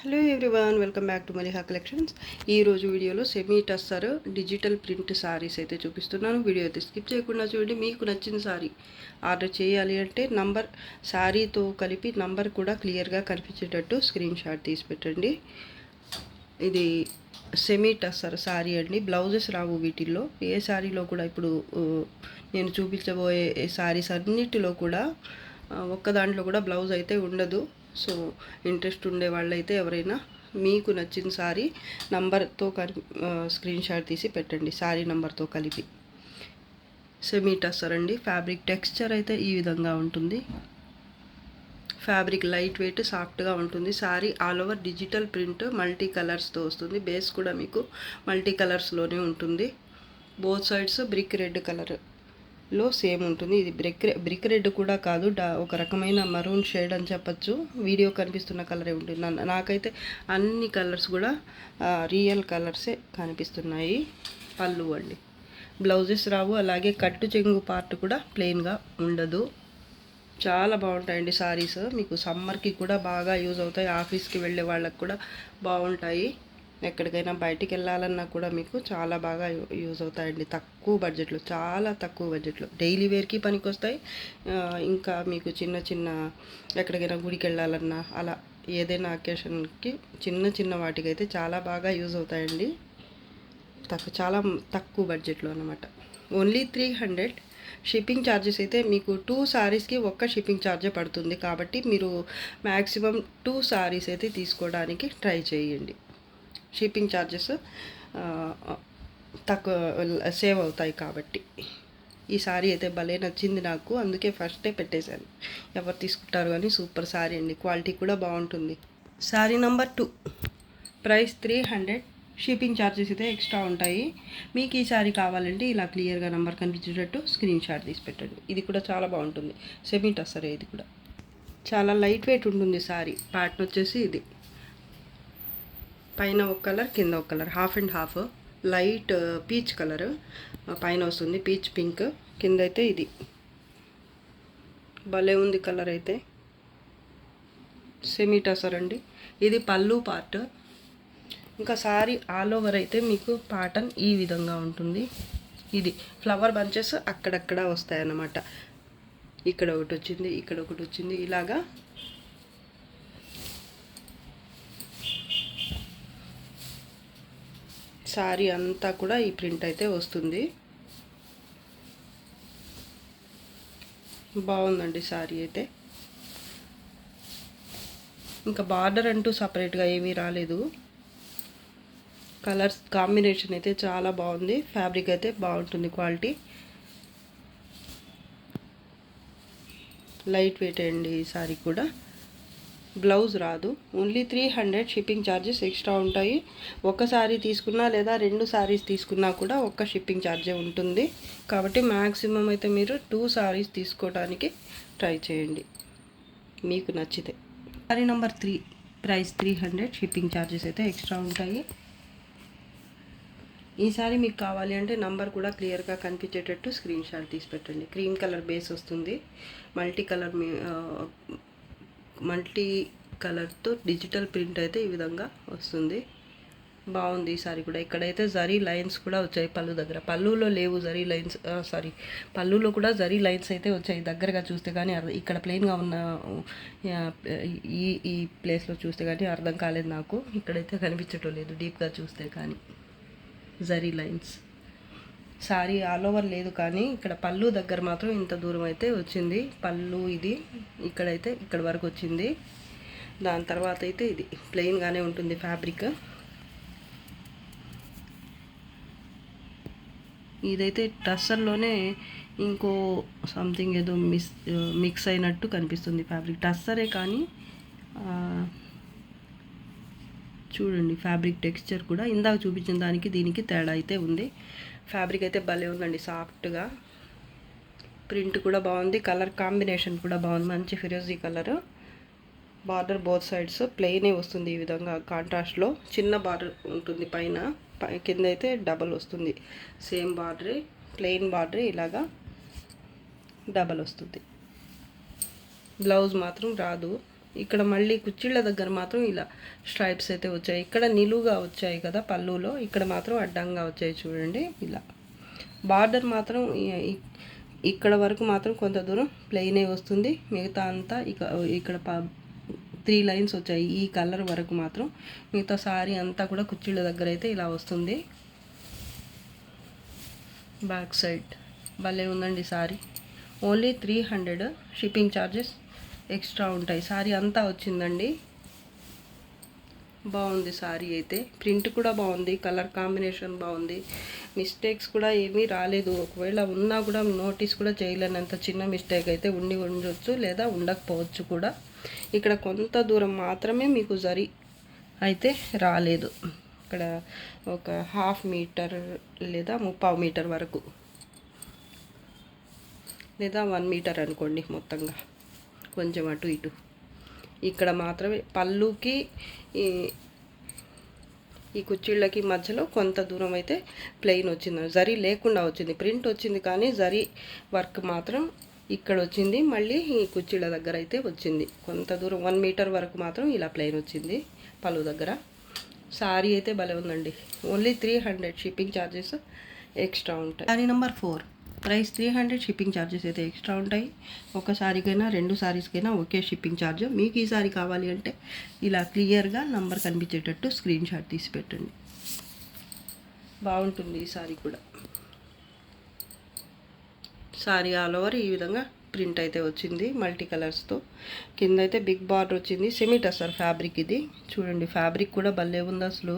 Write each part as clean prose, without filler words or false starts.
Hello everyone, welcome back to Maliha collections. ఈరోజు వీడియోలో semi tussar digital print saris అయితే చూపిస్తున్నాను. వీడియో అయితే స్కిప్ చేయకుండా చూడండి. మీకు నచ్చిన సారీ ఆర్డర్ చేయాలి అంటే నంబర్ శారీతో కలిపి నంబర్ కూడా క్లియర్గా కనిపించేటట్టు స్క్రీన్ షాట్ తీసి పెట్టండి. ఇది సెమీ టస్సర్ సారీ అండి. బ్లౌజెస్ రావు వీటిల్లో. ఏ సారీలో కూడా ఇప్పుడు నేను చూపించబోయే సారీస్ అన్నిటిలో కూడా ఒక్క దాంట్లో కూడా బ్లౌజ్ అయితే ఉండదు. సో ఇంట్రెస్ట్ ఉండే వాళ్ళైతే ఎవరైనా మీకు నచ్చిన సారీ నంబర్తో స్క్రీన్ షాట్ తీసి పెట్టండి, సారీ నంబర్తో కలిపి. సెమీ టస్సర్ అండి. ఫ్యాబ్రిక్ టెక్స్చర్ అయితే ఈ విధంగా ఉంటుంది. ఫ్యాబ్రిక్ లైట్ వెయిట్ సాఫ్ట్గా ఉంటుంది. Sari all over digital print multi కలర్స్తో వస్తుంది. బేస్ కూడా మీకు మల్టీ కలర్స్లోనే ఉంటుంది. బోత్ సైడ్స్ బ్రిక్ రెడ్ కలర్లో సేమ్ ఉంటుంది. ఇది బ్రిక్ రెడ్ కూడా కాదు, ఒక రకమైన మరూన్ షేడ్ అని చెప్పచ్చు. వీడియో కనిపిస్తున్న కలరే ఉంటుంది. నాకైతే అన్ని కలర్స్ కూడా రియల్ కలర్సే కనిపిస్తున్నాయి. పళ్ళు అండి. బ్లౌజెస్ రావు. అలాగే కట్టు చెంగు పార్ట్ కూడా ప్లెయిన్గా ఉండదు. చాలా బాగుంటాయండి సారీస్. మీకు సమ్మర్కి కూడా బాగా యూజ్ అవుతాయి. ఆఫీస్కి వెళ్ళే వాళ్ళకి కూడా బాగుంటాయి. ఎక్కడికైనా బయటికి వెళ్ళాలన్నా కూడా మీకు చాలా బాగా యూజ్ అవుతాయండి. తక్కువ బడ్జెట్లో, చాలా తక్కువ బడ్జెట్లో డైలీ వేర్కి పనికి వస్తాయి. ఇంకా మీకు చిన్న చిన్న ఎక్కడికైనా గుడికి వెళ్ళాలన్నా అలా ఏదైనా అకేషన్కి చిన్న చిన్న వాటికైతే చాలా బాగా యూజ్ అవుతాయండి. చాలా తక్కువ బడ్జెట్లో అనమాట. ఓన్లీ 300. షిప్పింగ్ ఛార్జెస్ అయితే మీకు 2 సారీస్కి ఒక్క షిప్పింగ్ ఛార్జే పడుతుంది. కాబట్టి మీరు మ్యాక్సిమం 2 సారీస్ అయితే తీసుకోవడానికి ట్రై చేయండి. షిప్పింగ్ ఛార్జెస్ తక్కువ సేవ్ అవుతాయి కాబట్టి. ఈ సారీ అయితే భలే నచ్చింది నాకు, అందుకే ఫస్టే పెట్టేశాను. ఎవరు తీసుకుంటారు అని. సూపర్ సారీ అండి. క్వాలిటీ కూడా బాగుంటుంది. Sorry number 2 price 300. Shipping charges అయితే ఎక్స్ట్రా ఉంటాయి. మీకు ఈ సారీ కావాలంటే ఇలా క్లియర్గా నెంబర్ కనిపించేటట్టు స్క్రీన్ షాట్ తీసి పెట్టండి. ఇది కూడా చాలా బాగుంటుంది. సెమీ టస్సరే. ఇది కూడా చాలా లైట్ వెయిట్ ఉంటుంది సారీ. ప్యాటర్న్ వచ్చేసి ఇది పైన ఒక కలర్, కింద ఒక colour, half and half. Light peach colour పైన వస్తుంది, పీచ్ పింక్ కింద. అయితే ఇది భలే ఉంది కలర్ అయితే. సెమీ టస్సర్ అండి. ఇది పళ్ళు పార్ట్. ఇంకా సారీ ఆల్ ఓవర్ అయితే మీకు ప్యాటర్న్ ఈ విధంగా ఉంటుంది. ఇది ఫ్లవర్ బంచెస్ అక్కడక్కడ వస్తాయన్నమాట. ఇక్కడ ఒకటి వచ్చింది, ఇక్కడ ఒకటి వచ్చింది. ఇలాగా సారీ అంతా కూడా ఈ ప్రింట్ అయితే వస్తుంది. బాగుందండి సారీ అయితే. ఇంకా బార్డర్ అంటూ సపరేట్గా ఏమీ రాలేదు. కలర్స్ కాంబినేషన్ అయితే చాలా బాగుంది. ఫ్యాబ్రిక్ అయితే బాగుంటుంది. క్వాలిటీ లైట్ వెయిట్ అండి. ఈ సారీ కూడా బ్లౌజ్ రాదు. ఓన్లీ 300. షిప్పింగ్ ఛార్జెస్ ఎక్స్ట్రా ఉంటాయి. ఒక సారీ తీసుకున్నా లేదా 2 సారీస్ తీసుకున్నా కూడా ఒక్క షిప్పింగ్ ఛార్జే ఉంటుంది. కాబట్టి మ్యాక్సిమం అయితే మీరు 2 సారీస్ తీసుకోవడానికి ట్రై చేయండి మీకు నచ్చితే. Sorry number 3 price 300. Shipping charges అయితే ఎక్స్ట్రా ఉంటాయి. ఈ సారీ మీకు కావాలి అంటే నంబర్ కూడా క్లియర్గా కనిపించేటట్టు స్క్రీన్ షాట్ తీసి పెట్టండి. క్రీమ్ కలర్ బేస్ వస్తుంది. మల్టీ కలర్తో డిజిటల్ ప్రింట్ అయితే ఈ విధంగా వస్తుంది. బాగుంది ఈ సారీ కూడా. ఇక్కడైతే జరీ లైన్స్ కూడా వచ్చాయి పళ్ళు దగ్గర. పళ్ళులో లేవు జరీ లైన్స్, పళ్ళులో కూడా జరీ లైన్స్ అయితే వచ్చాయి దగ్గరగా చూస్తే కానీ. ఇక్కడ ప్లెయిన్గా ఉన్న ఈ ప్లేస్లో చూస్తే కానీ అర్థం కాలేదు నాకు. ఇక్కడైతే కనిపించటం లేదు డీప్గా చూస్తే కానీ zari lines. Sorry all over లేదు కానీ ఇక్కడ పళ్ళు దగ్గర మాత్రం ఇంత దూరం అయితే వచ్చింది. పళ్ళు ఇది ఇక్కడైతే ఇక్కడ వరకు వచ్చింది. దాని తర్వాత అయితే ఇది ప్లెయిన్గానే ఉంటుంది ఫ్యాబ్రిక్. ఇదైతే టస్సర్లోనే ఇంకో సంథింగ్ ఏదో మిక్స్ అయినట్టు కనిపిస్తుంది ఫ్యాబ్రిక్. టస్సరే కానీ చూడండి ఫ్యాబ్రిక్ టెక్స్చర్ కూడా ఇందాక చూపించిన దానికి దీనికి తేడా అయితే ఉంది. ఫ్యాబ్రిక్ అయితే భలే ఉందండి, సాఫ్ట్గా. ప్రింట్ కూడా బాగుంది. కలర్ కాంబినేషన్ కూడా బాగుంది. మంచి ఫిరోజీ కలర్. బార్డర్ బోత్ సైడ్స్ ప్లెయినే వస్తుంది ఈ విధంగా కాంట్రాస్ట్లో. చిన్న బార్డర్ ఉంటుంది పైన, కింద అయితే డబల్ వస్తుంది. సేమ్ బార్డరే, ప్లెయిన్ బార్డరే ఇలాగా డబల్ వస్తుంది. బ్లౌజ్ మాత్రం రాదు. ఇక్కడ మళ్ళీ కుచ్చిళ్ళ దగ్గర మాత్రం ఇలా స్ట్రైప్స్ అయితే వచ్చాయి. ఇక్కడ నిలువుగా వచ్చాయి కదా పళ్ళులో, ఇక్కడ మాత్రం అడ్డంగా వచ్చాయి చూడండి. ఇలా బార్డర్ మాత్రం ఇక్కడ వరకు మాత్రం కొంత దూరం ప్లెయినే వస్తుంది. మిగతా అంతా ఇక్కడ 3 లైన్స్ వచ్చాయి ఈ కలర్ వరకు మాత్రం. మిగతా సారీ అంతా కూడా కుచ్చిళ్ళ దగ్గర అయితే ఇలా వస్తుంది. బ్యాక్ సైడ్ భలే ఉందండి sorry. Only 300 shipping charges extra ఉంటాయి. సారీ అంతా వచ్చిందండి. బాగుంది సారీ అయితే. ప్రింట్ కూడా బాగుంది, కలర్ కాంబినేషన్ బాగుంది, మిస్టేక్స్ కూడా ఏమీ రాలేదు. ఒకవేళ ఉన్నా కూడా నోటీస్ కూడా చేయలేనంత చిన్న మిస్టేక్ అయితే ఉండొచ్చు లేదా ఉండకపోవచ్చు కూడా. ఇక్కడ కొంత దూరం మాత్రమే మీకు జరీ అయితే రాలేదు. ఇక్కడ ఒక 1/2 మీటర్ లేదా 3/4 మీటర్ వరకు, లేదా 1 మీటర్ అనుకోండి మొత్తంగా, కొంచెం అటు ఇటు. ఇక్కడ మాత్రమే పళ్ళుకి ఈ కుచ్చిళ్ళకి మధ్యలో కొంత దూరం అయితే ప్లెయిన్ వచ్చింది, జరీ లేకుండా వచ్చింది. ప్రింట్ వచ్చింది కానీ జరీ వర్క్ మాత్రం ఇక్కడ వచ్చింది. మళ్ళీ ఈ కుచ్చిళ్ళ దగ్గర అయితే వచ్చింది కొంత దూరం, 1 మీటర్ వరకు మాత్రం ఇలా ప్లెయిన్ వచ్చింది పళ్ళు దగ్గర. సారీ అయితే భలే ఉందండి. ఓన్లీ 300 షిప్పింగ్ ఛార్జెస్ ఎక్స్ట్రా ఉంటాయి. Sorry number 4 price 300 shipping charges అయితే ఎక్స్ట్రా ఉంటాయి. ఒక సారీకైనా 2 సారీస్కైనా ఒకే షిప్పింగ్ ఛార్జ్. మీకు ఈ సారీ కావాలి అంటే ఇలా క్లియర్గా నంబర్ కనిపించేటట్టు స్క్రీన్ షాట్ తీసి పెట్టండి. బాగుంటుంది ఈ సారీ కూడా. సారీ ఆల్ ఓవర్ ఈ విధంగా ప్రింట్ అయితే వచ్చింది మల్టీ కలర్స్తో. కింద అయితే బిగ్ బార్డర్ వచ్చింది. సెమీ టసర్ ఫ్యాబ్రిక్ ఇది. చూడండి ఫ్యాబ్రిక్ కూడా భలే ఉంది అసలు.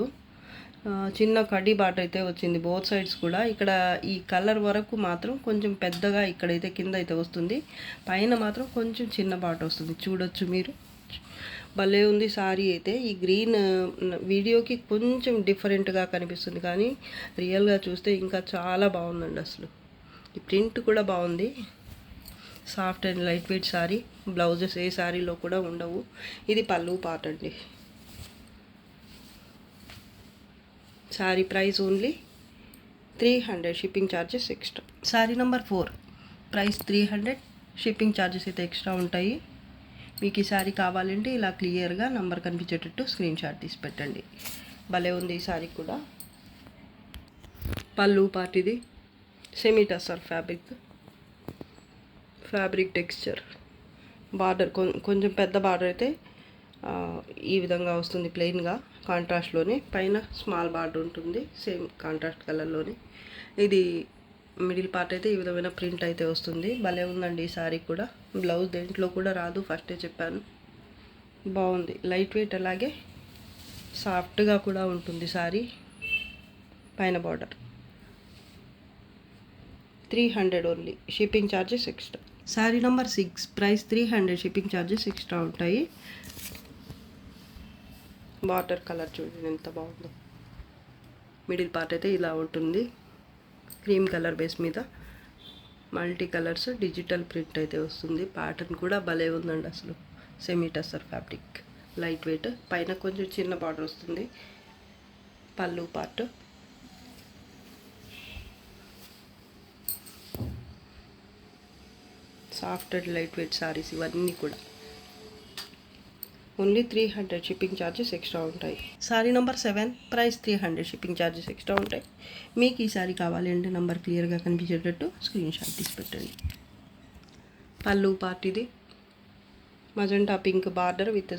చిన్న కడ్డీ బార్డర్ అయితే వచ్చింది బోత్ సైడ్స్ కూడా. ఇక్కడ ఈ కలర్ వరకు మాత్రం కొంచెం పెద్దగా ఇక్కడైతే కింద అయితే వస్తుంది, పైన మాత్రం కొంచెం చిన్న బార్డర్ వస్తుంది. చూడొచ్చు మీరు, భలే ఉంది సారీ అయితే. ఈ గ్రీన్ వీడియోకి కొంచెం డిఫరెంట్గా కనిపిస్తుంది కానీ రియల్గా చూస్తే ఇంకా చాలా బాగుందండి అసలు. ఈ ప్రింట్ కూడా బాగుంది. Soft and light weight sari. Blouses ఏ సారీలో కూడా ఉండవు. ఇది పళ్ళు పార్ట్ అండి. Sari price only 300 shipping charges extra. Sari number 4 price 300 shipping charges అయితే ఎక్స్ట్రా ఉంటాయి. మీకు ఈ సారీ కావాలంటే ఇలా క్లియర్గా నంబర్ కనిపించేటట్టు స్క్రీన్ షాట్ తీసి పెట్టండి. భలే ఉంది ఈ సారీ కూడా. పళ్ళు పార్ట్ ఇది. Semi tussar fabric texture. Border కొంచెం పెద్ద బార్డర్ అయితే ఈ విధంగా వస్తుంది ప్లెయిన్గా, కాంట్రాస్ట్లోనే. పైన స్మాల్ బార్డర్ ఉంటుంది సేమ్ కాంట్రాస్ట్ కలర్లోనే. ఇది మిడిల్ పార్ట్ అయితే ఈ విధమైన ప్రింట్ అయితే వస్తుంది. భలే ఉందండి ఈ సారీ కూడా. బ్లౌజ్ దేంట్లో కూడా రాదు, ఫస్టే చెప్పాను. బాగుంది, లైట్ వెయిట్, అలాగే సాఫ్ట్గా కూడా ఉంటుంది సారీ. పైన border 300 only shipping charges extra. Sari number 6 price 300 shipping charges extra ఉంటాయి. వాటర్ కలర్ చూడండి ఎంత బాగుందో. మిడిల్ పార్ట్ అయితే ఇలా ఉంటుంది, క్రీమ్ కలర్ బేస్ మీద మల్టీ కలర్స్ డిజిటల్ ప్రింట్ అయితే వస్తుంది. ప్యాటర్న్ కూడా భలే ఉందండి అసలు. Semi tussar fabric, light weight. పైన కొంచెం చిన్న బార్డర్ వస్తుంది. పళ్ళు part. Soft and light wait saris ఇవన్నీ కూడా. ఓన్లీ 300 షిప్పింగ్ ఛార్జెస్ ఎక్స్ట్రా ఉంటాయి. Sorry number 7 price 300 shipping charges extra ఉంటాయి. మీకు ఈ సారీ కావాలి అంటే నంబర్ క్లియర్గా కనిపించేటట్టు స్క్రీన్ షాట్ తీసి పెట్టండి. పళ్ళు పార్ట్ ఇది. Magenta pink border with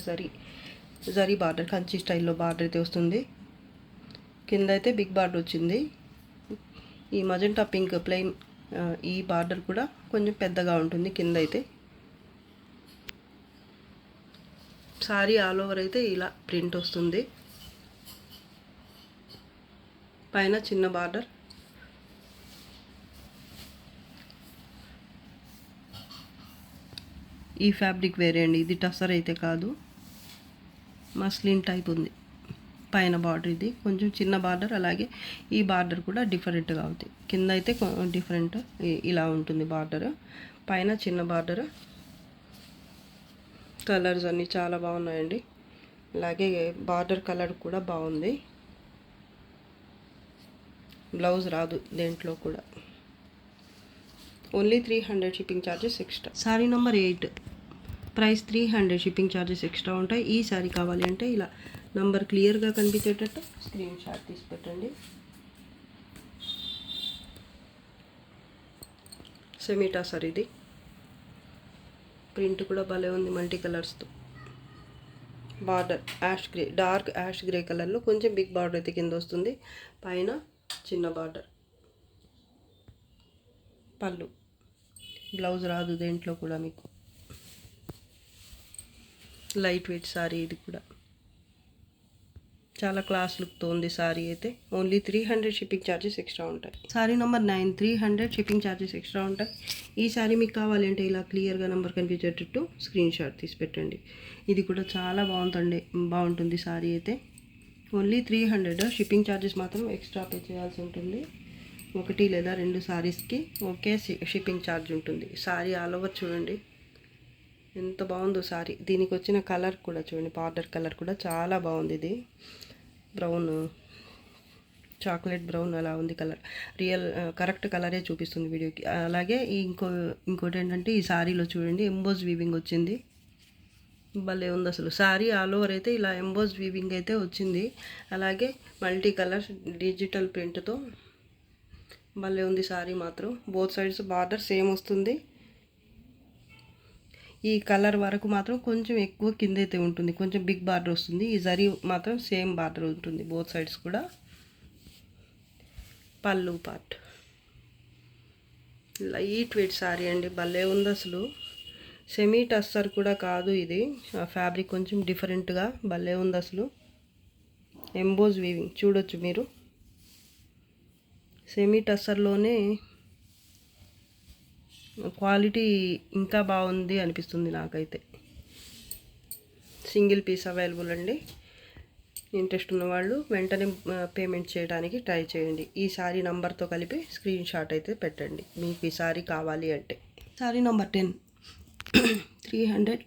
zari border, Kanchi స్టైల్లో బార్డర్ అయితే వస్తుంది. కింద అయితే బిగ్ బార్డర్ వచ్చింది. ఈ మజంటా పింక్ ప్లెయిన్ ఈ బార్డర్ కూడా కొంచెం పెద్దగా ఉంటుంది కింద అయితే. సారీ ఆల్ ఓవర్ అయితే ఇలా ప్రింట్ వస్తుంది. పైన చిన్న బార్డర్. ఈ ఫ్యాబ్రిక్ వేరే అండి, ఇది టసర్ అయితే కాదు, మస్లిన్ టైప్ ఉంది. పైన బార్డర్ ఇది కొంచెం చిన్న బార్డర్, అలాగే ఈ బార్డర్ కూడా డిఫరెంట్గా అవుతుంది. కింద అయితే డిఫరెంట్ ఇలా ఉంటుంది బార్డర్, పైన చిన్న బార్డర్. కలర్స్ అన్నీ చాలా బాగున్నాయండి. అలాగే బార్డర్ కలర్ కూడా బాగుంది. బ్లౌజ్ రాదు దేంట్లో కూడా. Only 300 shipping charges extra. Sari number 8 price 300, shipping charges extra ఉంటాయి. ఈ శారీ కావాలి అంటే ఇలా నంబర్ క్లియర్గా కనిపించేటట్టు స్క్రీన్ షాట్ తీసి పెట్టండి. సెమీటా సార్, ఇది ప్రింట్ కూడా భలే ఉంది మల్టీ కలర్స్తో. Border ash grey, dark ash grey కలర్లో కొంచెం బిగ్ బార్డర్ అయితే కింద వస్తుంది, పైన చిన్న బార్డర్. పళ్ళు, బ్లౌజ్ రాదు దేంట్లో కూడా మీకు. లైట్ వెయిట్ సారీ, ఇది కూడా చాలా క్లాస్ లుక్తో ఉంది సారీ అయితే. ఓన్లీ 300, షిప్పింగ్ ఛార్జెస్ ఎక్స్ట్రా ఉంటాయి. Sorry number 9, 300, shipping charges extra ఉంటాయి. ఈ సారీ మీకు కావాలంటే ఇలా క్లియర్గా నెంబర్ కనిపించేటట్టు స్క్రీన్ షాట్ తీసి పెట్టండి. ఇది కూడా చాలా బాగుంటుంది సారీ అయితే. ఓన్లీ 300, షిప్పింగ్ ఛార్జెస్ మాత్రం ఎక్స్ట్రా పే చేయాల్సి ఉంటుంది. 1 లేదా 2 సారీస్కి ఓకే షిప్పింగ్ ఛార్జ్ ఉంటుంది. సారీ ఆల్ ఓవర్ చూడండి ఎంత బాగుందో సారీ. దీనికి వచ్చిన కలర్ కూడా చూడండి, బార్డర్ కలర్ కూడా చాలా బాగుంది. ఇది బ్రౌన్, చాక్లెట్ బ్రౌన్ అలా ఉంది కలర్. కరెక్ట్ కలరే చూపిస్తుంది వీడియోకి. అలాగే ఇంకోటి ఏంటంటే ఈ సారీలో చూడండి ఎంబోజ్ వీవింగ్ వచ్చింది, భలే ఉంది అసలు. సారీ ఆల్ ఓవర్ అయితే ఇలా ఎంబోజ్ వీవింగ్ అయితే వచ్చింది. అలాగే మల్టీ కలర్స్ డిజిటల్ ప్రింట్తో భలే ఉంది సారీ మాత్రం. బోత్ సైడ్స్ బార్డర్ సేమ్ వస్తుంది. ఈ కలర్ వరకు మాత్రం కొంచెం ఎక్కువ కింద అయితే ఉంటుంది, కొంచెం బిగ్ బార్డర్ వస్తుంది. ఈ జరీ మాత్రం సేమ్ బార్డర్ ఉంటుంది బోత్ సైడ్స్ కూడా. పళ్ళు పార్ట్ లైట్ వెయిట్ సారీ అండి, భలే ఉంది అసలు. సెమీ టస్సర్ కూడా కాదు ఇది, ఫ్యాబ్రిక్ కొంచెం డిఫరెంట్గా భలే ఉంది అసలు. ఎంబోజ్ వీవింగ్ చూడొచ్చు మీరు. సెమీ టస్సర్లోనే క్వాలిటీ ఇంకా బాగుంది అనిపిస్తుంది నాకైతే. సింగిల్ పీస్ అవైలబుల్ అండి. ఇంట్రెస్ట్ ఉన్నవాళ్ళు వెంటనే పేమెంట్ చేయడానికి ట్రై చేయండి. ఈ సారీ నంబర్తో కలిపి స్క్రీన్ షాట్ అయితే పెట్టండి మీకు ఈ సారీ కావాలి అంటే. సారీ నంబర్ 10, 300,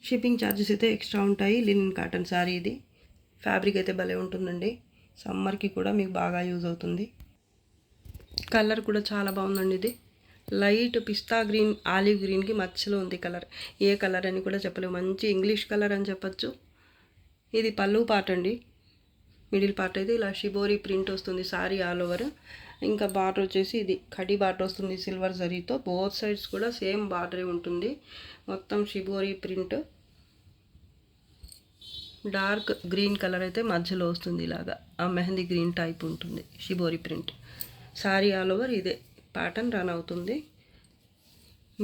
షిప్పింగ్ ఛార్జెస్ అయితే ఎక్స్ట్రా ఉంటాయి. లినన్ కాటన్ సారీ, ఇది ఫ్యాబ్రిక్ అయితే భలే ఉంటుందండి. సమ్మర్కి కూడా మీకు బాగా యూజ్ అవుతుంది. కలర్ కూడా చాలా బాగుందండి. ఇది లైట్ పిస్తా గ్రీన్, ఆలివ్ గ్రీన్కి మధ్యలో ఉంది కలర్. ఏ కలర్ అని కూడా చెప్పలేము, మంచి ఇంగ్లీష్ కలర్ అని చెప్పచ్చు. ఇది పళ్ళు పార్ట్ అండి. మిడిల్ పార్ట్ అయితే ఇలా షిబోరి ప్రింట్ వస్తుంది సారీ ఆల్ ఓవర్. ఇంకా బార్డర్ వచ్చేసి ఇది కడి బార్డర్ వస్తుంది సిల్వర్ జరీతో. బోత్ సైడ్స్ కూడా సేమ్ బార్డరే ఉంటుంది. మొత్తం shibori print. Dark green colour అయితే మధ్యలో వస్తుంది, ఇలాగా ఆ మెహందీ గ్రీన్ టైప్ ఉంటుంది shibori print. Sorry all over ఇదే ప్యాటర్న్ రన్ అవుతుంది.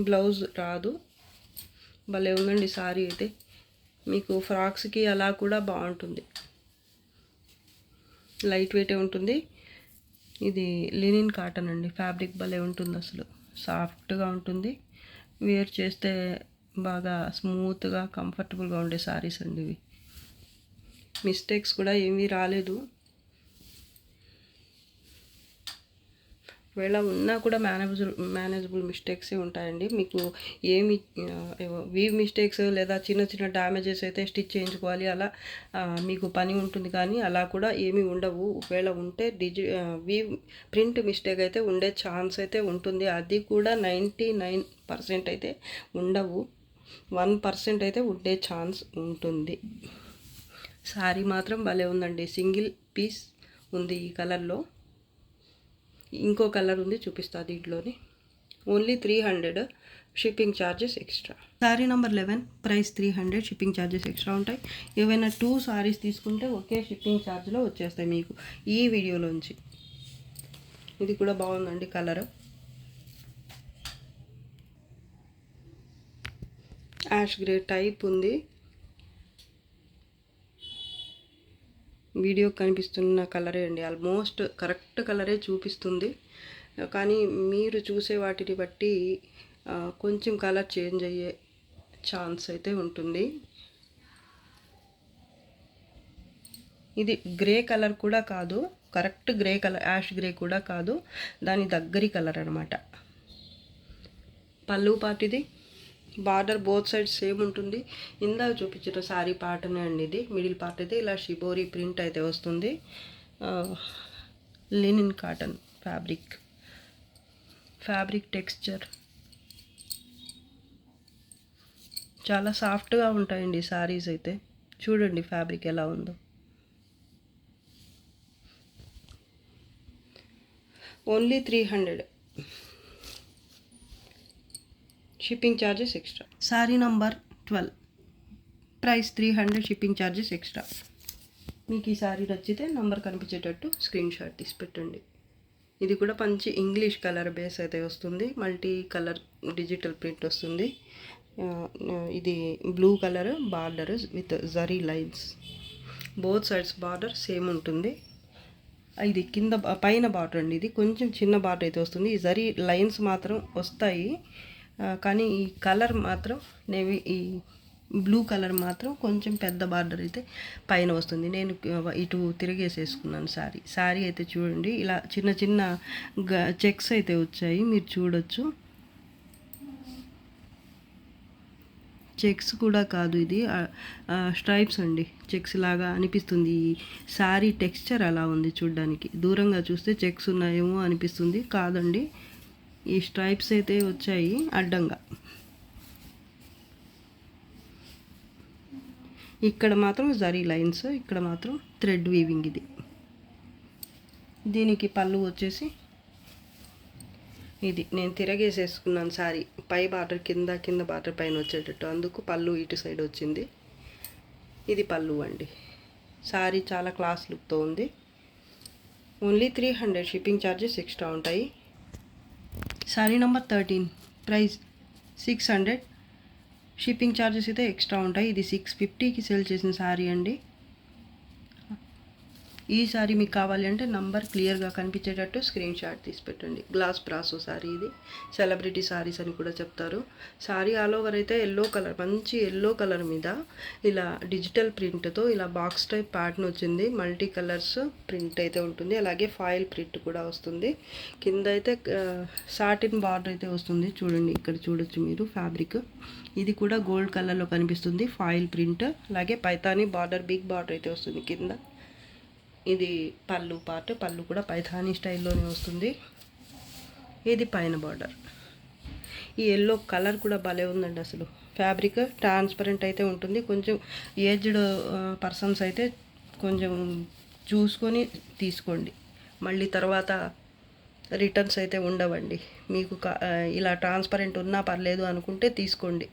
బ్లౌజ్ రాదు. భలే ఉందండి సారీ అయితే. మీకు ఫ్రాక్స్కి అలా కూడా బాగుంటుంది. లైట్ వెయిటే ఉంటుంది. ఇది లినిన్ కాటన్ అండి, ఫ్యాబ్రిక్ భలే ఉంటుంది అసలు. సాఫ్ట్గా ఉంటుంది, వేర్ చేస్తే బాగా స్మూత్గా కంఫర్టబుల్గా ఉండే సారీస్ అండి ఇవి. మిస్టేక్స్ కూడా ఏమీ రాలేదు. ఒకవేళ ఉన్నా కూడా మేనేజబుల్ మిస్టేక్సే ఉంటాయండి. మీకు ఏమి వీవ్ మిస్టేక్స్ లేదా చిన్న చిన్న డ్యామేజెస్ అయితే స్టిచ్ చేయించుకోవాలి, అలా మీకు పని ఉంటుంది. కానీ అలా కూడా ఏమీ ఉండవు. ఒకవేళ ఉంటే వీవ్ ప్రింట్ మిస్టేక్ అయితే ఉండే ఛాన్స్ అయితే ఉంటుంది. అది కూడా 99% అయితే ఉండవు, 1% అయితే ఉండే ఛాన్స్ ఉంటుంది. సారీ మాత్రం భలే ఉందండి. సింగిల్ పీస్ ఉంది ఈ కలర్లో. ఇంకో కలర్ ఉంది, చూపిస్తా దీంట్లోని. Only 300, shipping charges extra. Sari number 11, price 300, shipping charges extra ఉంటాయి. ఏవైనా 2 సారీస్ తీసుకుంటే ఒకే షిప్పింగ్ ఛార్జ్లో వచ్చేస్తాయి మీకు ఈ వీడియోలోంచి. ఇది కూడా బాగుందండి కలర్. యాష్ గ్రే టైప్ ఉంది. వీడియో కనిపిస్తున్న కలరే అండి, ఆల్మోస్ట్ కరెక్ట్ కలరే చూపిస్తుంది. కానీ మీరు చూసే వాటిని బట్టి కొంచెం కలర్ చేంజ్ అయ్యే ఛాన్స్ అయితే ఉంటుంది. ఇది గ్రే కలర్ కూడా కాదు, correct grey colour, ash grey కూడా కాదు, దాని దగ్గరి కలర్ అనమాట. పళ్ళు పార్ట్ ఇది. బార్డర్ బోత్ సైడ్ సేమ్ ఉంటుంది. ఇందాక చూపించిన సారీ పార్ట్నే అండి ఇది. మిడిల్ పార్ట్ అయితే ఇలా షిబోరి ప్రింట్ అయితే వస్తుంది. లినిన్ కాటన్ ఫ్యాబ్రిక్ టెక్స్చర్ చాలా సాఫ్ట్గా ఉంటాయండి శారీస్ అయితే. చూడండి ఫ్యాబ్రిక్ ఎలా ఉందో. Only 300. Shipping charges extra. Sari number 12, price 300, shipping charges extra. మీకు ఈ శారీ నచ్చితే నంబర్ కనిపించేటట్టు స్క్రీన్ షాట్ తీసి పెట్టండి. ఇది కూడా మంచి ఇంగ్లీష్ కలర్ బేస్ అయితే వస్తుంది. మల్టీ కలర్ డిజిటల్ ప్రింట్ వస్తుంది. ఇది blue colour border with zari lines. Both sides border same ఉంటుంది. ఇది కింద పైన బార్డర్ అండి. ఇది కొంచెం చిన్న బార్డర్ అయితే వస్తుంది. ఈ జరీ లైన్స్ మాత్రం వస్తాయి, కానీ ఈ కలర్ మాత్రం నేవి ఈ బ్లూ కలర్ మాత్రం కొంచెం పెద్ద బార్డర్ అయితే పైన వస్తుంది. నేను ఇటు తిరిగేసేసుకున్నాను శారీ అయితే చూడండి. ఇలా చిన్న చిన్న చెక్స్ అయితే వచ్చాయి, మీరు చూడొచ్చు. చెక్స్ కూడా కాదు, ఇది స్ట్రైప్స్ అండి. చెక్స్ లాగా అనిపిస్తుంది. ఈ శారీ టెక్స్చర్ అలా ఉంది చూడడానికి. దూరంగా చూస్తే చెక్స్ ఉన్నాయేమో అనిపిస్తుంది, కాదండి. ఈ స్ట్రైప్స్ అయితే వచ్చాయి అడ్డంగా. ఇక్కడ మాత్రం జరీ లైన్స్, ఇక్కడ మాత్రం థ్రెడ్ వీవింగ్. ఇది దీనికి పళ్ళు వచ్చేసి ఇది నేను తిరగేసేసుకున్నాను శారీ. పై బార్డర్ కింద బార్డర్ పైన వచ్చేటట్టు, అందుకు పళ్ళు ఇటు సైడ్ వచ్చింది. ఇది పళ్ళు అండి. శారీ చాలా క్లాస్ లుక్తో ఉంది. ఓన్లీ 300, షిప్పింగ్ ఛార్జెస్ ఎక్స్ట్రా ఉంటాయి. Sari number 13, price 600, shipping charges అయితే ఎక్స్ట్రా ఉంటాయి. ఇది 650కి సేల్ చేసిన శారీ అండి. ఈ శారీ మీకు కావాలి అంటే నంబర్ క్లియర్గా కనిపించేటట్టు స్క్రీన్ షాట్ తీసి పెట్టండి. Glass brasso sari. ఇది సెలబ్రిటీ శారీస్ అని కూడా చెప్తారు. శారీ ఆల్ ఓవర్ అయితే ఎల్లో కలర్, మంచి ఎల్లో కలర్ మీద ఇలా డిజిటల్ ప్రింట్తో ఇలా బాక్స్ టైప్ ప్యాటర్న్ వచ్చింది. మల్టీ కలర్స్ ప్రింట్ అయితే ఉంటుంది. అలాగే ఫాయిల్ ప్రింట్ కూడా వస్తుంది. కింద అయితే సాటిన్ బార్డర్ అయితే వస్తుంది. చూడండి, ఇక్కడ చూడొచ్చు మీరు ఫ్యాబ్రిక్. ఇది కూడా గోల్డ్ కలర్లో కనిపిస్తుంది. ఫాయిల్ ప్రింట్, అలాగే పైతానీ బార్డర్, బిగ్ బార్డర్ అయితే వస్తుంది కింద. ఇది పళ్ళు పార్ట్. పళ్ళు కూడా పైథానీ స్టైల్లోనే వస్తుంది. ఇది పైన బార్డర్. ఈ ఎల్లో కలర్ కూడా భలే ఉందండి అసలు. ఫ్యాబ్రిక్ ట్రాన్స్పరెంట్ అయితే ఉంటుంది. కొంచెం ఏజ్డ్ పర్సన్స్ అయితే కొంచెం చూసుకొని తీసుకోండి. మళ్ళీ తర్వాత రిటర్న్స్ అయితే ఉండవండి. మీకు ఇలా ట్రాన్స్పరెంట్ ఉన్నా పర్లేదు అనుకుంటే తీసుకోండి.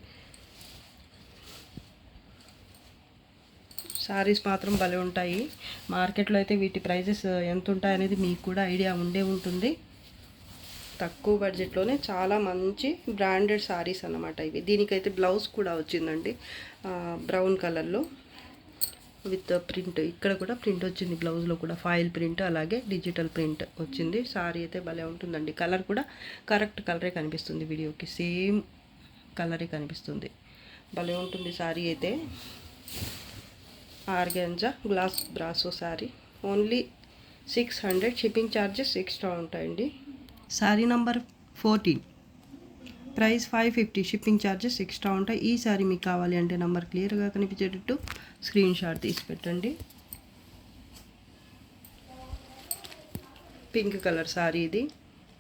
శారీస్ మాత్రం భలే ఉంటాయి. మార్కెట్లో అయితే వీటి ప్రైజెస్ ఎంత ఉంటాయి అనేది మీకు కూడా ఐడియా ఉండే ఉంటుంది. తక్కువ బడ్జెట్లోనే చాలా మంచి బ్రాండెడ్ శారీస్ అన్నమాట ఇవి. దీనికైతే బ్లౌజ్ కూడా వచ్చిందండి, బ్రౌన్ కలర్లో విత్ ప్రింట్. ఇక్కడ కూడా ప్రింట్ వచ్చింది బ్లౌజ్లో కూడా, ఫాయిల్ ప్రింట్ అలాగే డిజిటల్ ప్రింట్ వచ్చింది. శారీ అయితే భలే ఉంటుందండి. కలర్ కూడా కరెక్ట్ కలరే కనిపిస్తుంది, వీడియోకి సేమ్ కలరే కనిపిస్తుంది. భలే ఉంటుంది శారీ అయితే. Organza glass brasso sari. Only 600, shipping charges extra ఉంటాయండి. Sari number 14, price 550, shipping charges extra ఉంటాయి. ఈ శారీ మీకు కావాలి అంటే నంబర్ క్లియర్గా కనిపించేటట్టు స్క్రీన్ షాట్ తీసి పెట్టండి. పింక్ కలర్ శారీ ఇది.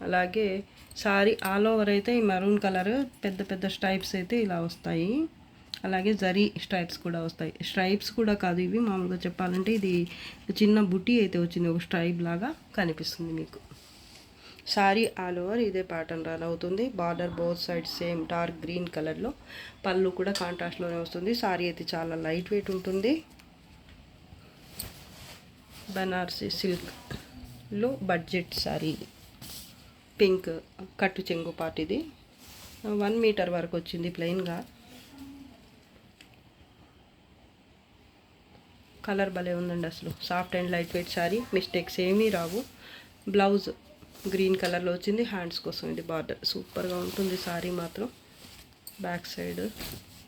అలాగే శారీ ఆల్ ఓవర్ అయితే ఈ మరూన్ కలర్ పెద్ద పెద్ద స్ట్రైప్స్ అయితే ఇలా వస్తాయి. అలాగే జరీ స్ట్రైప్స్ కూడా వస్తాయి. స్ట్రైప్స్ కూడా కాదు ఇవి, మామూలుగా చెప్పాలంటే ఇది చిన్న బుట్టి అయితే వచ్చింది, ఒక స్ట్రైప్ లాగా కనిపిస్తుంది మీకు. శారీ ఆల్ ఓవర్ ఇదే ప్యాటర్న్ రన్ అవుతుంది. Border both side same dark green కలర్లో. పళ్ళు కూడా కాంట్రాస్ట్లోనే వస్తుంది. శారీ అయితే చాలా లైట్ వెయిట్ ఉంటుంది. బనారసి సిల్క్లో బడ్జెట్ శారీ. పింక్ కట్టు చెంగు పార్ట్. ఇది 1 మీటర్ వరకు వచ్చింది ప్లెయిన్గా. కలర్ భలే ఉందండి అసలు. Soft and light wait sari, mistakes ఏమీ రావు. బ్లౌజ్ గ్రీన్ కలర్లో వచ్చింది. హ్యాండ్స్ కోసం ఇది బార్డర్. సూపర్గా ఉంటుంది శారీ మాత్రం. బ్యాక్ సైడ్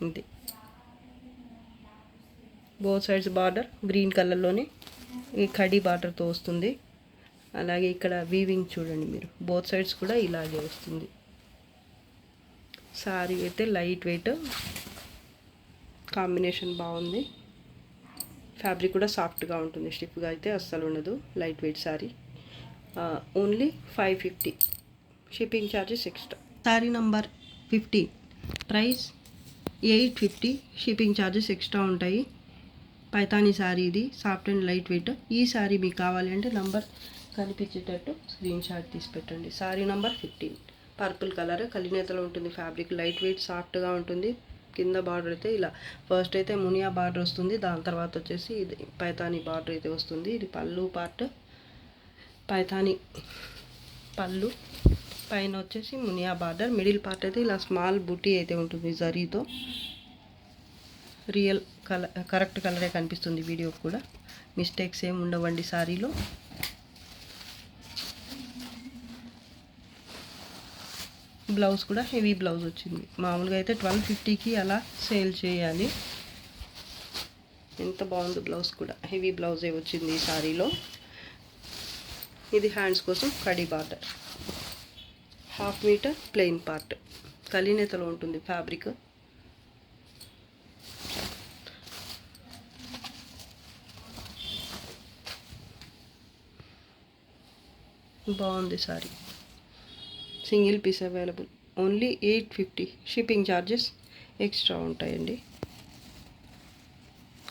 ఇది బోత్ సైడ్స్ బార్డర్ గ్రీన్ కలర్లోనే ఈ కడీ బార్డర్తో వస్తుంది. అలాగే ఇక్కడ వీవింగ్ చూడండి మీరు, బోత్ సైడ్స్ కూడా ఇలాగే వస్తుంది. శారీ అయితే లైట్ వెయిట్, కాంబినేషన్ బాగుంది. ఫ్యాబ్రిక్ కూడా సాఫ్ట్గా ఉంటుంది, స్టిఫ్గా అయితే అస్సలు ఉండదు. Light weight sari. Only 550, shipping charges extra. Sari number 15, price 850 shipping charges extra ఉంటాయి. పైతానీ శారీ ఇది, సాఫ్ట్ అండ్ లైట్ వెయిట్. ఈ శారీ మీకు కావాలి అంటే నంబర్ కనిపించేటట్టు స్క్రీన్ షాట్ తీసి పెట్టండి. శారీ నంబర్ 15, పర్పుల్ కలర్, కలినేతలో ఉంటుంది. ఫ్యాబ్రిక్ లైట్ వెయిట్ సాఫ్ట్గా ఉంటుంది. కింద బార్డర్ అయితే ఇలా ఫస్ట్ అయితే మునియా బార్డర్ వస్తుంది, దాని తర్వాత వచ్చేసి ఇది పైతానీ బార్డర్ అయితే వస్తుంది. ఇది పళ్ళు పార్ట్, పైతానీ పళ్ళు, పైన వచ్చేసి మునియా బార్డర్. మిడిల్ పార్ట్ అయితే ఇలా స్మాల్ బుటీ అయితే ఉంటుంది జరీతో. రియల్ కలర్, కరెక్ట్ కలరే కనిపిస్తుంది వీడియో కూడా, మిస్టేక్స్ ఏమి ఉండవండి శారీలో. బ్లౌజ్ కూడా హెవీ బ్లౌజ్ వచ్చింది. మామూలుగా అయితే 1250కి అలా సేల్ చేయాలి. ఎంత బాగుంది బ్లౌజ్ కూడా, హెవీ బ్లౌజే వచ్చింది ఈ శారీలో. ఇది హ్యాండ్స్ కోసం కడీ బార్డర్, 1/2 మీటర్ ప్లెయిన్ పార్ట్, కలినేతలో ఉంటుంది ఫ్యాబ్రిక్. బాగుంది sari. Single piece available, only 850. Shipping charges extra ఉంటాయండి.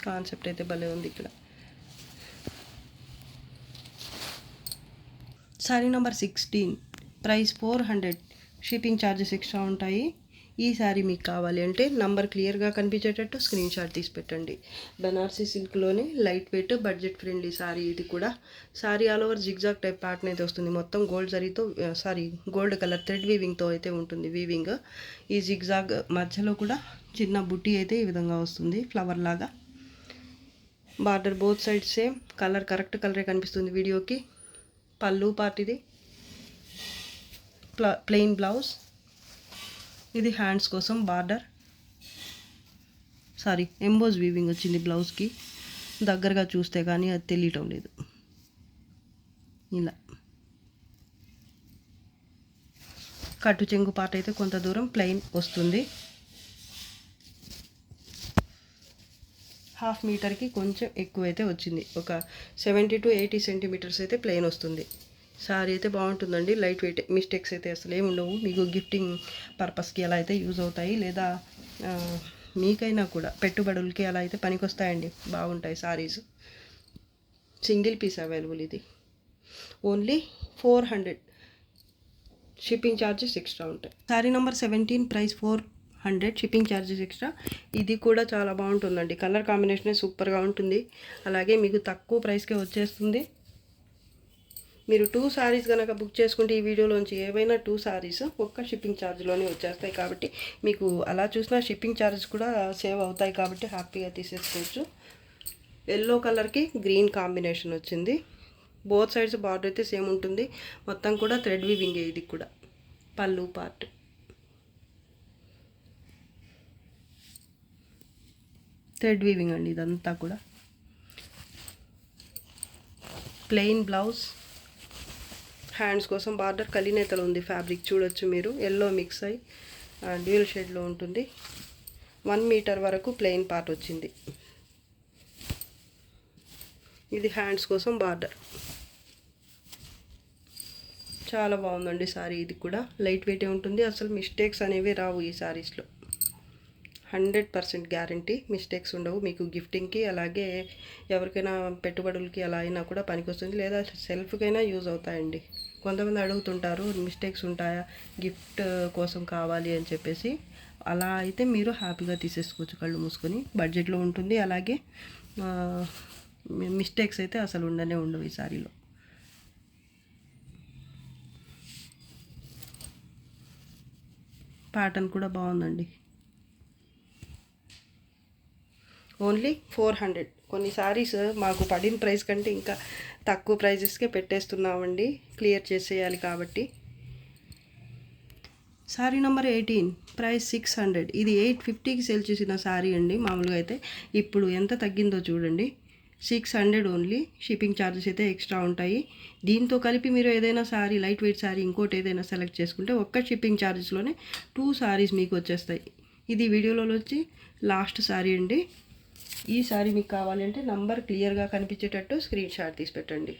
కాన్సెప్ట్ అయితే భలే ఉంది ఇక్కడ. Sari number 16, price 400. Shipping charges extra ఉంటాయి. ఈ శారీ మీకు కావాలి అంటే నంబర్ క్లియర్గా కనిపించేటట్టు స్క్రీన్ షాట్ తీసి పెట్టండి. బనారసీ సిల్క్లోనే light weight budget friendly sari ఇది కూడా. Sari all over zigzag type pattern అయితే వస్తుంది. మొత్తం గోల్డ్ జరీతో, గోల్డ్ కలర్ థ్రెడ్ వీవింగ్తో అయితే ఉంటుంది వీవింగ్. ఈ జిగ్జాగ్ మధ్యలో కూడా చిన్న బుట్టి అయితే ఈ విధంగా వస్తుంది ఫ్లవర్ లాగా. Border both side same colour, correct కలరే కనిపిస్తుంది వీడియోకి. పళ్ళు పార్ట్ ఇది, ప్లెయిన్ బ్లౌజ్. ఇది హ్యాండ్స్ కోసం బార్డర్, ఎంబోజ్ వీవింగ్ వచ్చింది బ్లౌజ్కి. దగ్గరగా చూస్తే కానీ అది తెలియటం లేదు. ఇలా కట్టు చెంగు పార్ట్ అయితే కొంత దూరం ప్లెయిన్ వస్తుంది. 1/2 మీటర్కి కొంచెం ఎక్కువైతే వచ్చింది. ఒక 70 to 80 సెంటీమీటర్స్ అయితే ప్లెయిన్ వస్తుంది. శారీ అయితే బాగుంటుందండి, లైట్ వెయిట్, మిస్టేక్స్ అయితే అసలు ఏమి ఉండవు. మీకు గిఫ్టింగ్ పర్పస్కి అలా అయితే యూజ్ అవుతాయి, లేదా మీకైనా కూడా పెట్టుబడులకి అలా అయితే పనికొస్తాయండి. బాగుంటాయి శారీస్. సింగిల్ పీస్ అవైలబుల్, ఇది ఓన్లీ 400. షిప్పింగ్ ఛార్జెస్ ఎక్స్ట్రా ఉంటాయి. Sari number 17, price 400. Shipping charges extra. ఇది కూడా చాలా బాగుంటుందండి, కలర్ కాంబినేషన్ సూపర్గా ఉంటుంది. అలాగే మీకు తక్కువ ప్రైస్కే వచ్చేస్తుంది. మీరు 2 శారీస్ కనుక బుక్ చేసుకుంటే ఈ వీడియోలోంచి ఏవైనా 2 శారీస్ ఒక్క షిప్పింగ్ ఛార్జ్లోనే వచ్చేస్తాయి. కాబట్టి మీకు అలా చూసినా షిప్పింగ్ ఛార్జెస్ కూడా సేవ్ అవుతాయి, కాబట్టి హ్యాపీగా తీసేసుకోవచ్చు. ఎల్లో కలర్కి గ్రీన్ కాంబినేషన్ వచ్చింది. బోత్ సైడ్స్ బార్డర్ అయితే సేమ్ ఉంటుంది. మొత్తం కూడా థ్రెడ్ వీవింగ్. ఇది కూడా పళ్ళు పార్ట్, థ్రెడ్ వీవింగ్ అండి ఇదంతా కూడా. ప్లెయిన్ బ్లౌజ్, హ్యాండ్స్ కోసం బార్డర్ కలినేతలు ఉంది ఫ్యాబ్రిక్ చూడొచ్చు మీరు. ఎల్లో మిక్స్ అయి డ్యూయల్ షేడ్లో ఉంటుంది. 1 మీటర్ వరకు ప్లెయిన్ పార్ట్ వచ్చింది. ఇది హ్యాండ్స్ కోసం బార్డర్. చాలా బాగుందండి సారీ. ఇది కూడా లైట్ వెయిటే ఉంటుంది, అసలు మిస్టేక్స్ అనేవి రావు ఈ సారీస్లో. 100% గ్యారంటీ, మిస్టేక్స్ ఉండవు. మీకు గిఫ్టింగ్కి, అలాగే ఎవరికైనా పెట్టుబడులకి అలా అయినా కూడా పనికొస్తుంది, లేదా సెల్ఫ్కైనా యూజ్ అవుతాయండి. కొంతమంది అడుగుతుంటారు మిస్టేక్స్ ఉంటాయా గిఫ్ట్ కోసం కావాలి అని చెప్పేసి. అలా అయితే మీరు హ్యాపీగా తీసేసుకోవచ్చు కళ్ళు మూసుకొని. బడ్జెట్లో ఉంటుంది, అలాగే మిస్టేక్స్ అయితే అసలు ఉండవు ఈ సారీలో. ప్యాటర్న్ కూడా బాగుందండి. ఓన్లీ 400. కొన్ని సారీస్ మాకు పడిన ప్రైస్ కంటే ఇంకా తక్కువ ప్రైజెస్కే పెట్టేస్తున్నామండి, క్లియర్ చేసేయాలి కాబట్టి. Sorry number 18, price 600. ఇది 850కి సేల్ చేసిన సారీ అండి. మామూలుగా అయితే ఇప్పుడు ఎంత తగ్గిందో చూడండి, 600 ఓన్లీ. షిప్పింగ్ ఛార్జెస్ అయితే ఎక్స్ట్రా ఉంటాయి. దీంతో కలిపి మీరు ఏదైనా సారీ, లైట్ వెయిట్ సారీ ఇంకోటి ఏదైనా సెలెక్ట్ చేసుకుంటే ఒక్క షిప్పింగ్ ఛార్జెస్లోనే 2 సారీస్ మీకు వచ్చేస్తాయి. ఇది వీడియోలో వచ్చి లాస్ట్ సారీ అండి. ఈ సారీ మీకు కావాలంటే నంబర్ క్లియర్గా కనిపించేటట్టు స్క్రీన్ షాట్ తీసి పెట్టండి.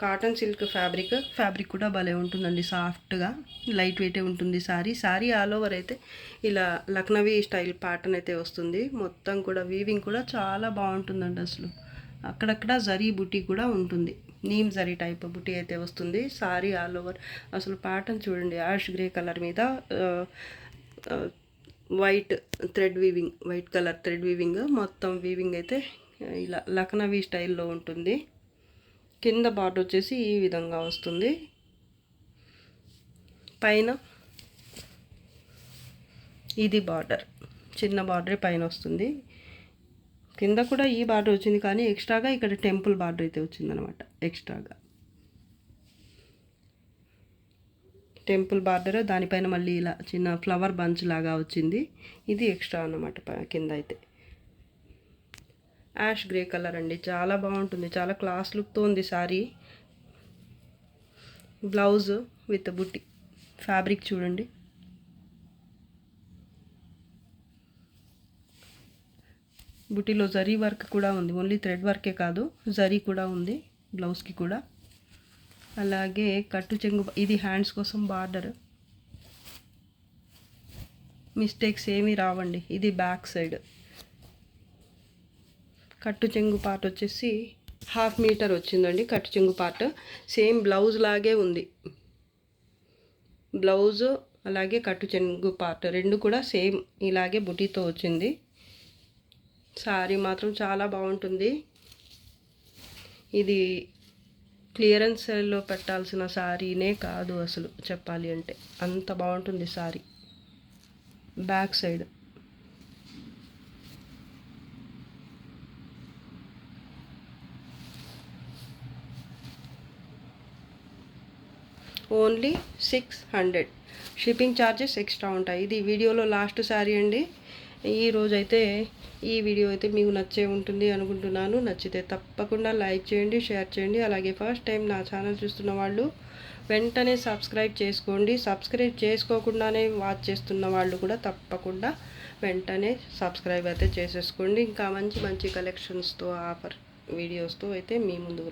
కాటన్ సిల్క్ ఫ్యాబ్రిక్ కూడా భలే ఉంటుందండి, సాఫ్ట్గా లైట్ వెయిటే ఉంటుంది. సారీ ఆల్ ఓవర్ అయితే ఇలా లక్నవీ స్టైల్ ప్యాటర్న్ అయితే వస్తుంది. మొత్తం కూడా వీవింగ్ కూడా చాలా బాగుంటుందండి. అసలు అక్కడక్కడ జరీ బుటీ కూడా ఉంటుంది, నీమ్ జరీ టైప్ బుటీ అయితే వస్తుంది. సారీ ఆల్ ఓవర్ అసలు ప్యాటర్న్ చూడండి, యాష్ గ్రే కలర్ మీద white white colour thread weaving, మొత్తం వీవింగ్ అయితే ఇలా లక్నవీ స్టైల్లో ఉంటుంది. కింద బార్డర్ వచ్చేసి ఈ విధంగా వస్తుంది. పైన ఇది బార్డర్, చిన్న బార్డరే పైన వస్తుంది. కింద కూడా ఈ బార్డర్ వచ్చింది, కానీ ఎక్స్ట్రాగా ఇక్కడ టెంపుల్ బార్డర్ అయితే వచ్చిందనమాట. ఎక్స్ట్రాగా టెంపుల్ బార్డర్, దానిపైన మళ్ళీ ఇలా చిన్న ఫ్లవర్ బంచ్ లాగా వచ్చింది. ఇది ఎక్స్ట్రా అన్నమాట. కింద అయితే యాష్ గ్రే కలర్ అండి, చాలా బాగుంటుంది, చాలా క్లాస్ లుక్తో ఉంది సారీ. బ్లౌజ్ విత్ బుట్టి ఫ్యాబ్రిక్ చూడండి. బుట్టిలో జరీ వర్క్ కూడా ఉంది, ఓన్లీ థ్రెడ్ వర్కే కాదు, జరీ కూడా ఉంది బ్లౌజ్కి కూడా. అలాగే కట్టు చెంగు, ఇది హ్యాండ్స్ కోసం బార్డర్, మిస్టేక్స్ ఏమీ రావండి. ఇది బ్యాక్ సైడ్. కట్టు చెంగు పార్ట్ వచ్చేసి 1/2 మీటర్ వచ్చిందండి. కట్టు చెంగు పార్ట్ సేమ్ బ్లౌజ్ లాగే ఉంది. బ్లౌజ్ అలాగే కట్టు చెంగు పార్ట్ రెండు కూడా సేమ్ ఇలాగే బుటీతో వచ్చింది. సారీ మాత్రం చాలా బాగుంటుంది. ఇది క్లియరెన్స్ సేల్లో పెట్టాల్సిన సారీనే కాదు అసలు చెప్పాలి అంటే, అంత బాగుంటుంది sorry. Back side only 600. Shipping charges extra ఉంటాయి. ఇది వీడియోలో లాస్ట్ సారీ అండి. ఈ వీడియో అయితే మీకు నచ్చే ఉంటుంది అనుకుంటున్నాను. నచ్చితే తప్పకుండా లైక్ చేయండి, షేర్ చేయండి. అలాగే ఫస్ట్ టైం నా ఛానల్ చూస్తున్న వాళ్ళు వెంటనే సబ్స్క్రైబ్ చేసుకోండి. సబ్స్క్రైబ్ చేసుకోకుండానే వాచ్ చేస్తున్న వాళ్ళు కూడా తప్పకుండా వెంటనే సబ్స్క్రైబ్ అయితే చేసేసుకోండి. ఇంకా మంచి మంచి కలెక్షన్స్తో ఆఫర్ వీడియోస్తో అయితే మీ ముందుకు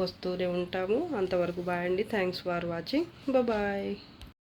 వస్తూనే ఉంటాము. అంతవరకు బాయ్ అండి. Thanks for watching. బాయ్.